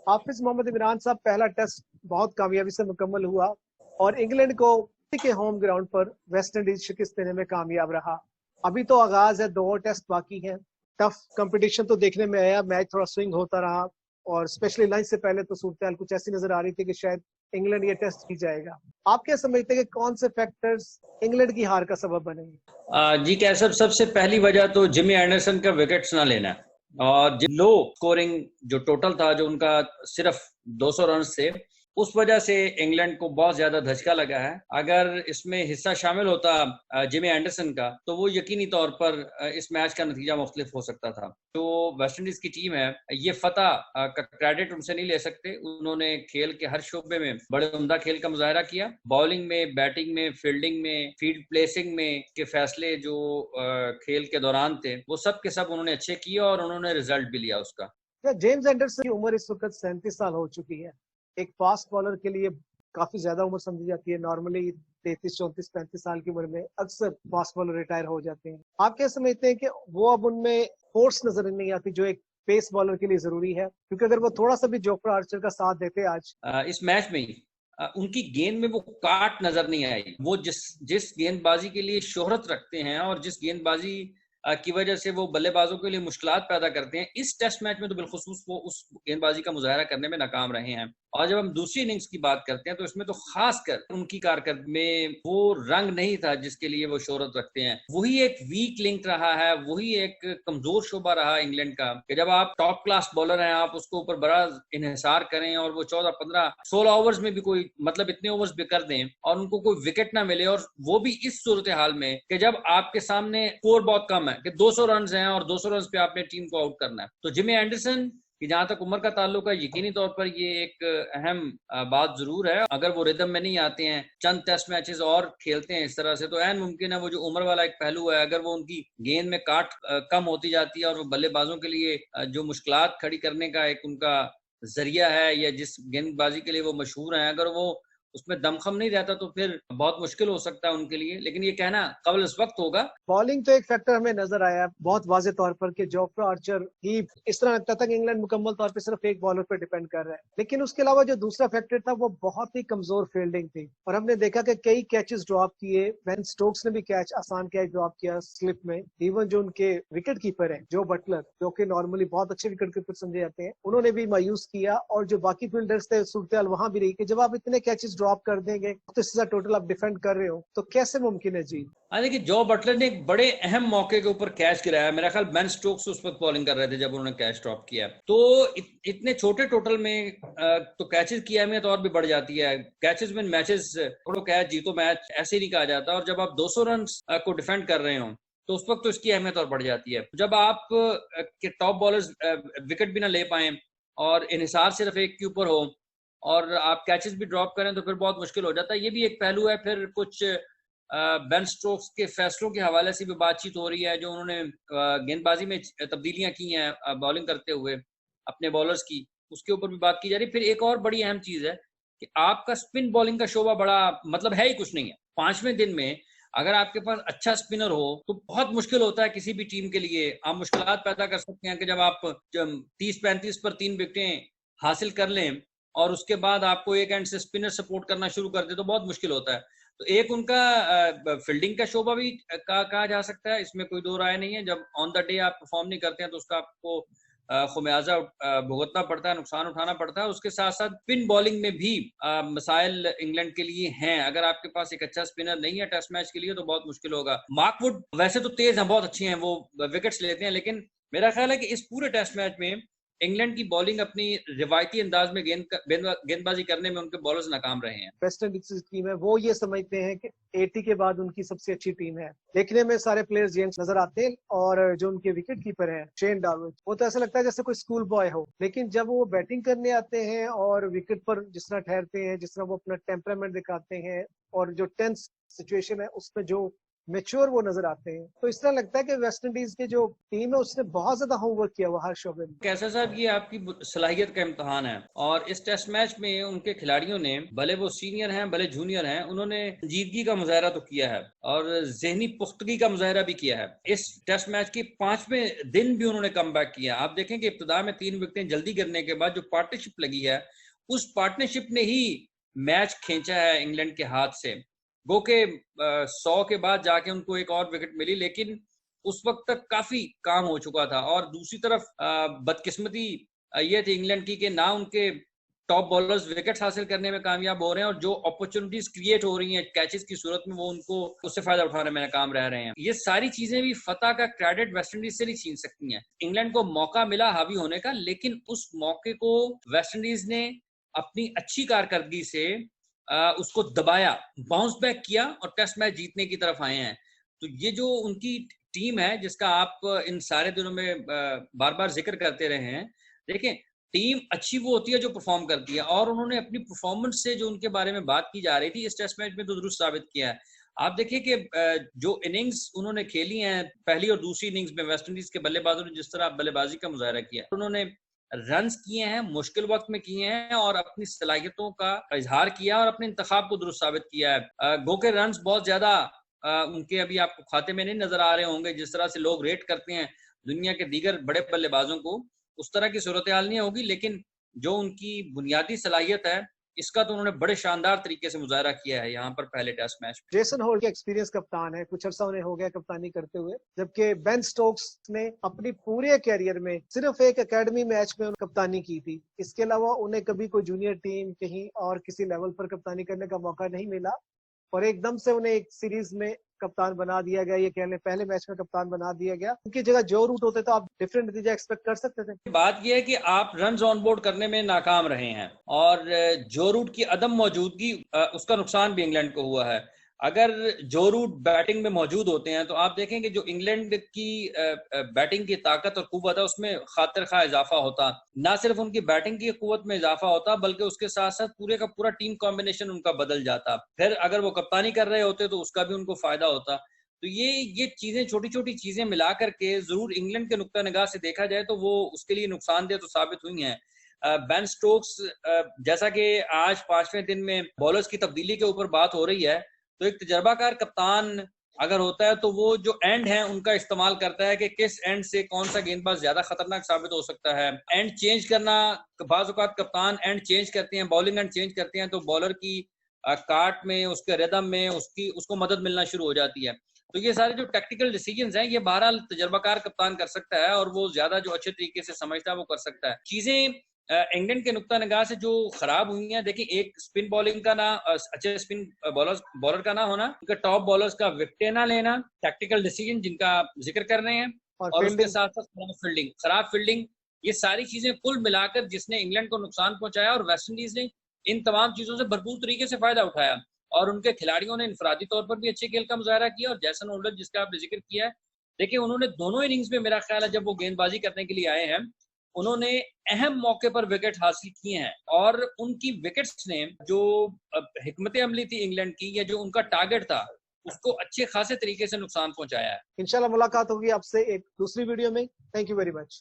हाफिज मोहम्मद इमरान साहब पहला टेस्ट बहुत कामयाबी से मुकम्मल हुआ और इंग्लैंड को के होम ग्राउंड पर वेस्ट इंडीज शिकस्त देने में कामयाब रहा। अभी तो आगाज है, 2 और टेस्ट बाकी हैं। टफ कंपटीशन तो देखने में आया, मैच थोड़ा स्विंग होता रहा और स्पेशली लंच से पहले तो सूरत हाल कुछ ऐसी नजर आ रही थी कि शायद इंग्लैंड ये टेस्ट जीत जाएगा। आप क्या समझते हैं कि कौन से फैक्टर्स इंग्लैंड की हार का सबब बनेंगे? जी कैसर, सबसे पहली वजह तो जिमी एंडरसन का विकेट्स ना लेना है। और लो स्कोरिंग जो टोटल था, जो उनका सिर्फ 200 रन से, उस वजह से इंग्लैंड को बहुत ज्यादा धचका लगा है। अगर इसमें हिस्सा शामिल होता जिमी एंडरसन का, तो वो यकीनी तौर पर इस मैच का नतीजा मुख्तलिफ हो सकता था। जो वेस्ट इंडीज की टीम है, ये फतह का क्रेडिट उनसे नहीं ले सकते। उन्होंने खेल के हर शोबे में बड़े उम्दा खेल का मुजाहरा किया। बॉलिंग में, बैटिंग में, फील्डिंग में, फील्ड प्लेसिंग में के फैसले जो खेल के दौरान थे, वो सब के सब उन्होंने अच्छे किए और उन्होंने रिजल्ट भी लिया उसका। जेम्स एंडरसन की उम्र इस वक्त 37 साल हो चुकी है। एक फास्ट बॉलर के लिए काफी ज्यादा उम्र समझी जाती है। नॉर्मली 33, 34, 35 साल की उम्र में अक्सर फास्ट बॉलर रिटायर हो जाते हैं। आप क्या समझते हैं कि वो अब उनमें फोर्स नजर नहीं आती जो एक पेस बॉलर के लिए जरूरी है? क्योंकि अगर वो थोड़ा सा भी जोफ्रा आर्चर का साथ देते आज इस मैच में ही उनकी गेंद में वो काट नजर नहीं आई। वो जिस गेंदबाजी के लिए शोहरत रखते हैं और जिस गेंदबाजी की वजह से वो बल्लेबाजों के लिए मुश्किलात पैदा करते हैं, इस टेस्ट मैच में तो बिलखुसूस वो उस गेंदबाजी का मुजाहरा करने में नाकाम रहे हैं। और जब हम दूसरी इनिंग्स की बात करते हैं, तो इसमें तो खासकर उनकी कारकर्दगी में वो रंग नहीं था जिसके लिए वो शोहरत रखते हैं। वही एक वीक लिंक रहा है, वही एक कमजोर शोबा रहा इंग्लैंड का, कि जब आप टॉप क्लास बॉलर हैं, आप उसको ऊपर बड़ा इन्हिसार करें और वो 14, 15, 16 ओवर्स में भी कोई मतलब इतने ओवर्स भी कर दें और उनको कोई विकेट ना मिले, और वो भी इस सूरत हाल में कि जब आपके सामने स्कोर बहुत कम है, कि 200 रन हैं और 200 रन पे आपने टीम को आउट करना है। तो जिमी एंडरसन कि जहां तक उम्र का ताल्लुक है, यकीनी तौर पर ये एक अहम बात जरूर है। अगर वो रिदम में नहीं आते हैं, चंद टेस्ट मैचेस और खेलते हैं इस तरह से, तो ऐन मुमकिन है वो जो उम्र वाला एक पहलू है, अगर वो उनकी गेंद में काट कम होती जाती है और वो बल्लेबाजों के लिए जो मुश्किलात खड़ी करने का एक उनका जरिया है, या जिस गेंदबाजी के लिए वो मशहूर हैं, अगर वो उसमें दमखम नहीं रहता तो फिर बहुत मुश्किल हो सकता है उनके लिए। लेकिन ये कहना कबल इस वक्त होगा। बॉलिंग तो एक फैक्टर हमें नजर आया बहुत वाजे तौर पर कि जोफ्रा आर्चर ही इस तरह लगता था कि इंग्लैंड मुकम्मल तौर पे सिर्फ एक बॉलर पे डिपेंड कर रहा है। लेकिन उसके अलावा जो दूसरा फैक्टर था वो बहुत ही कमजोर फील्डिंग थी और हमने देखा कि कई कैचेस ड्रॉप किए। बेन स्टोक्स ने भी आसान कैच ड्रॉप किया स्लिप में। इवन जो उनके विकेट कीपर है जो बटलर, जो कि नॉर्मली बहुत अच्छे विकेट कीपर समझे जाते हैं, उन्होंने भी मायूस किया। और जो बाकी फील्डर्स थे, सूरत वहां भी रही कि जब आप इतने कैचेस ड्रॉप कर देंगे तो इससे टोटल आप डिफेंड कर रहे हो तो कैसे मुमकिन है जीत? हाँ, देखिए, जो बटलर ने एक बड़े अहम मौके के ऊपर कैच गिराया। मेरा ख्याल बेन स्टोक्स उस वक्त बॉलिंग कर रहे थे जब उन्होंने कैच ड्रॉप किया। तो इतने छोटे टोटल में तो कैचेस की अहमियत और भी बढ़ जाती है। कैचेस विन मैचेस, थोड़ा कैच जीतो मैच, ऐसे नहीं कहा जाता। और जब आप 200 रन को डिफेंड कर रहे हो, तो उस वक्त तो इसकी अहमियत और बढ़ जाती है। जब आप के टॉप बॉलर्स विकेट भी ना ले पाए और इन्हिसार सिर्फ एक के ऊपर हो और आप कैचेस भी ड्रॉप करें, तो फिर बहुत मुश्किल हो जाता है। ये भी एक पहलू है। फिर कुछ बेन स्टोक्स के फैसलों के हवाले से भी बातचीत हो रही है, जो उन्होंने गेंदबाजी में तब्दीलियां की हैं बॉलिंग करते हुए अपने बॉलर्स की, उसके ऊपर भी बात की जा रही है। फिर एक और बड़ी अहम चीज है कि आपका स्पिन बॉलिंग का शोबा बड़ा मतलब है ही कुछ नहीं है। 5वें दिन में अगर आपके पास अच्छा स्पिनर हो तो बहुत मुश्किल होता है किसी भी टीम के लिए। आप मुश्किलात पैदा कर सकते हैं कि जब आप 30-35 पर 3 विकेटें हासिल कर लें और उसके बाद आपको एक एंड से स्पिनर सपोर्ट करना शुरू कर दे, तो बहुत मुश्किल होता है। तो एक उनका फील्डिंग का शोबा भी कहा जा सकता है, इसमें कोई दो राय नहीं है। जब ऑन द डे आप परफॉर्म नहीं करते हैं तो उसका आपको खुमियाजा भुगतना पड़ता है, नुकसान उठाना पड़ता है। उसके साथ साथ स्पिन बॉलिंग में भी मसाइल इंग्लैंड के लिए हैं। अगर आपके पास एक अच्छा स्पिनर नहीं है टेस्ट मैच के लिए, तो बहुत मुश्किल होगा। मार्क वुड वैसे तो तेज हैं, बहुत अच्छे हैं, वो विकेट्स लेते हैं, लेकिन मेरा ख्याल है कि इस पूरे टेस्ट मैच में इंग्लैंड की बॉलिंग अपनी रिवायती अंदाज में गेंदबाजी करने में उनके बॉलर्स नाकाम रहे हैं। वेस्ट इंडीज की टीम है, वो ये समझते हैं कि 80 के बाद उनकी सबसे अच्छी टीम है। देखने में सारे प्लेयर्स यंग नजर आते हैं और जो उनके विकेट कीपर है शेन डार्विन, वो तो ऐसा लगता है जैसे कोई स्कूल बॉय हो। लेकिन जब वो बैटिंग करने आते हैं और विकेट पर जिस तरह ठहरते हैं, जिस तरह वो अपना टेम्परामेंट दिखाते हैं और जो टेंस सिचुएशन है उसमें जो मेच्योर वो नजर आते हैं। तो इस तरह लगता है कि वेस्ट इंडीज की जो टीम है उसने बहुत ज्यादा होमवर्क किया हुआ हर शोबे में। कैसा साहब, ये आपकी सलाहियत का इम्तहान है और इस टेस्ट मैच में उनके खिलाड़ियों ने, भले वो सीनियर हैं भले जूनियर हैं, उन्होंने संजीदगी का मुजाहरा तो किया है और जहनी पुख्तगी का मुजाहरा भी किया है। इस टेस्ट मैच के 5वें दिन भी उन्होंने कम बैक किया। आप देखें कि इब्तिदा में 3 विकेटें जल्दी गिरने के बाद जो पार्टनरशिप लगी है, उस पार्टनरशिप ने ही मैच खींचा है इंग्लैंड के हाथ से। गो के 100 के बाद जाके उनको एक और विकेट मिली, लेकिन उस वक्त तक काफी काम हो चुका था। और दूसरी तरफ बदकिस्मती ये थी इंग्लैंड की कि ना उनके टॉप बॉलर्स विकेट्स हासिल करने में कामयाब हो रहे हैं और जो अपॉर्चुनिटीज क्रिएट हो रही हैं कैचेस की सूरत में, वो उनको उससे फायदा उठाने में नाकाम रह रहे हैं। ये सारी चीजें भी फतह का क्रेडिट वेस्ट इंडीज से नहीं छीन सकती हैं। इंग्लैंड को मौका मिला हावी होने का, लेकिन उस मौके को वेस्ट इंडीज ने अपनी अच्छी कारकर्दगी से उसको दबाया, बाउंस बैक किया और टेस्ट मैच जीतने की तरफ आए हैं। तो ये जो उनकी टीम है जिसका आप इन सारे दिनों में बार बार जिक्र करते रहे हैं, देखें टीम अच्छी वो होती है जो परफॉर्म करती है, और उन्होंने अपनी परफॉर्मेंस से जो उनके बारे में बात की जा रही थी इस टेस्ट मैच में तो दुरुस्त साबित किया है। आप देखिए कि जो इनिंग्स उन्होंने खेली हैं, पहली और दूसरी इनिंग्स में वेस्ट इंडीज के बल्लेबाजों ने जिस तरह बल्लेबाजी का मुजाहरा किया, उन्होंने रन्स किए हैं, मुश्किल वक्त में किए हैं और अपनी सलाहियतों का इजहार किया और अपने इंतखाब को दुरुस्त साबित किया है। गो के रन्स बहुत ज्यादा उनके अभी आपको खाते में नहीं नजर आ रहे होंगे, जिस तरह से लोग रेट करते हैं दुनिया के दीगर बड़े बल्लेबाजों को, उस तरह की सूरत हाल नहीं होगी। लेकिन जो उनकी बुनियादी सलाहियत है, इसका तो उन्होंने बड़े शानदार तरीके से मुजाहरा किया है यहाँ पर पहले टेस्ट मैच में। जेसन होल्ट के एक्सपीरियंस कप्तान है, कुछ अर्सा उन्हें हो गया कप्तानी करते हुए, जबकि बेन स्टोक्स ने अपनी पूरे कैरियर में सिर्फ एक एकेडमी मैच में कप्तानी की थी। इसके अलावा उन्हें कभी कोई जूनियर टीम कहीं और किसी लेवल पर कप्तानी करने का मौका नहीं मिला और एकदम से उन्हें एक सीरीज में कप्तान बना दिया गया। ये कह लें पहले मैच में कप्तान बना दिया गया। उनकी जगह जो रूट होते तो आप डिफरेंट नतीजा एक्सपेक्ट कर सकते थे। बात यह है कि आप रन ऑन बोर्ड करने में नाकाम रहे हैं और जो रूट की अदम मौजूदगी, उसका नुकसान भी इंग्लैंड को हुआ है। अगर जो रूट बैटिंग में मौजूद होते हैं तो आप देखेंगे जो इंग्लैंड की बैटिंग की ताकत और कुव्वत है उसमें खातिर खा इजाफा होता। ना सिर्फ उनकी बैटिंग की कुव्वत में इजाफा होता बल्कि उसके साथ साथ पूरे का पूरा टीम कॉम्बिनेशन उनका बदल जाता। फिर अगर वो कप्तानी कर रहे होते तो उसका भी उनको फायदा होता। तो ये चीजें, छोटी छोटी चीजें मिला करके जरूर इंग्लैंड के नुक्ता निगाह से देखा जाए तो वो उसके लिए नुकसानदेह तो साबित हुई हैं। बेन स्टोक्स, जैसा कि आज 5वें दिन में बॉलर्स की तब्दीली के ऊपर बात हो रही है, तो एक तजर्बाकार कप्तान अगर होता है तो वो जो एंड है उनका इस्तेमाल करता है कि किस एंड से कौन सा गेंदबाज ज्यादा खतरनाक साबित हो सकता है। एंड चेंज करना, बाज़ औक़ात कप्तान एंड चेंज करते हैं, बॉलिंग एंड चेंज करते हैं, तो बॉलर की काट में, उसके रिदम में उसको मदद मिलना शुरू हो जाती है। तो ये सारे जो टेक्निकल डिसीजंस हैं ये बहरहाल तजर्बाकार कप्तान कर सकता है और वो ज्यादा जो अच्छे तरीके से समझता है वो कर सकता है। चीजें इंग्लैंड के नुक्ता निगाह से जो खराब हुई हैं, देखिए एक स्पिन बॉलिंग का ना, अच्छे स्पिन बॉलर का ना होना, उनके टॉप बॉलर्स का विकेट ना लेना, टैक्टिकल डिसीजन जिनका जिक्र कर रहे हैं, और उसके साथ साथ खराब फील्डिंग, ये सारी चीजें कुल मिलाकर जिसने इंग्लैंड को नुकसान पहुंचाया। और वेस्ट इंडीज ने इन तमाम चीजों से भरपूर तरीके से फायदा उठाया और उनके खिलाड़ियों ने इनफरादी तौर पर भी अच्छे खेल का मुजाहरा किया। और जैसन होल्डर जिसका आपने जिक्र किया है, देखिए उन्होंने दोनों इनिंग्स में, मेरा ख्याल है जब वो गेंदबाजी करने के लिए आए हैं, उन्होंने अहम मौके पर विकेट हासिल किए हैं और उनकी विकेट्स ने जो हिकमत अमली थी इंग्लैंड की, या जो उनका टारगेट था, उसको अच्छे खासे तरीके से नुकसान पहुंचाया है। इंशाल्लाह मुलाकात होगी आपसे एक दूसरी वीडियो में। Thank you very much.